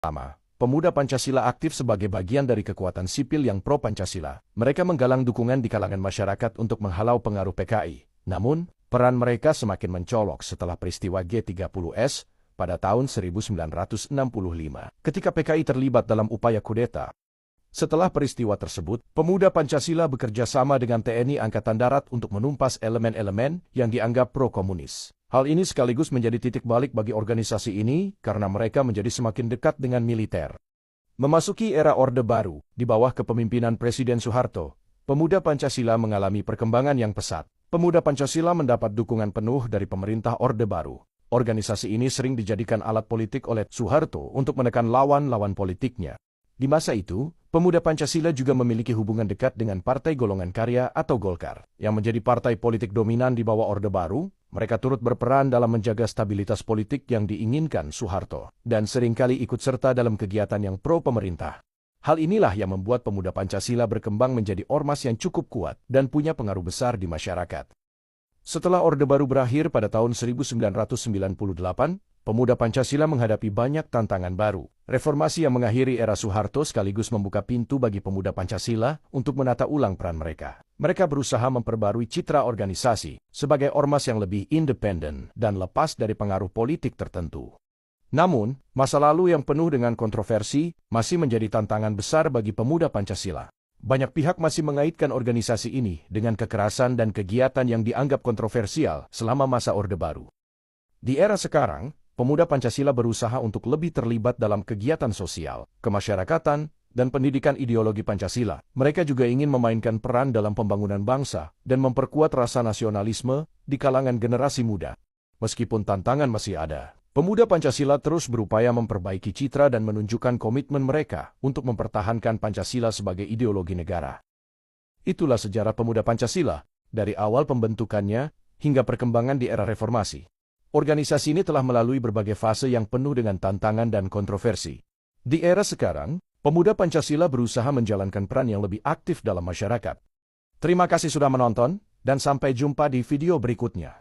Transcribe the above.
Pertama, pemuda Pancasila aktif sebagai bagian dari kekuatan sipil yang pro-Pancasila. Mereka menggalang dukungan di kalangan masyarakat untuk menghalau pengaruh PKI. Namun, peran mereka semakin mencolok setelah peristiwa G30S pada tahun 1965, ketika PKI terlibat dalam upaya kudeta. Setelah peristiwa tersebut, pemuda Pancasila bekerja sama dengan TNI Angkatan Darat untuk menumpas elemen-elemen yang dianggap pro-komunis. Hal ini sekaligus menjadi titik balik bagi organisasi ini karena mereka menjadi semakin dekat dengan militer. Memasuki era Orde Baru, di bawah kepemimpinan Presiden Soeharto, pemuda Pancasila mengalami perkembangan yang pesat. Pemuda Pancasila mendapat dukungan penuh dari pemerintah Orde Baru. Organisasi ini sering dijadikan alat politik oleh Soeharto untuk menekan lawan-lawan politiknya. Di masa itu, pemuda Pancasila juga memiliki hubungan dekat dengan Partai Golongan Karya atau Golkar, yang menjadi partai politik dominan di bawah Orde Baru. Mereka turut berperan dalam menjaga stabilitas politik yang diinginkan Soeharto, dan seringkali ikut serta dalam kegiatan yang pro-pemerintah. Hal inilah yang membuat pemuda Pancasila berkembang menjadi ormas yang cukup kuat dan punya pengaruh besar di masyarakat. Setelah Orde Baru berakhir pada tahun 1998, pemuda Pancasila menghadapi banyak tantangan baru. Reformasi yang mengakhiri era Soeharto sekaligus membuka pintu bagi pemuda Pancasila untuk menata ulang peran mereka. Mereka berusaha memperbarui citra organisasi sebagai ormas yang lebih independen dan lepas dari pengaruh politik tertentu. Namun, masa lalu yang penuh dengan kontroversi masih menjadi tantangan besar bagi pemuda Pancasila. Banyak pihak masih mengaitkan organisasi ini dengan kekerasan dan kegiatan yang dianggap kontroversial selama masa Orde Baru. Di era sekarang, pemuda Pancasila berusaha untuk lebih terlibat dalam kegiatan sosial, kemasyarakatan, dan pendidikan ideologi Pancasila. Mereka juga ingin memainkan peran dalam pembangunan bangsa dan memperkuat rasa nasionalisme di kalangan generasi muda. Meskipun tantangan masih ada, pemuda Pancasila terus berupaya memperbaiki citra dan menunjukkan komitmen mereka untuk mempertahankan Pancasila sebagai ideologi negara. Itulah sejarah pemuda Pancasila, dari awal pembentukannya hingga perkembangan di era reformasi. Organisasi ini telah melalui berbagai fase yang penuh dengan tantangan dan kontroversi. Di era sekarang, pemuda Pancasila berusaha menjalankan peran yang lebih aktif dalam masyarakat. Terima kasih sudah menonton, dan sampai jumpa di video berikutnya.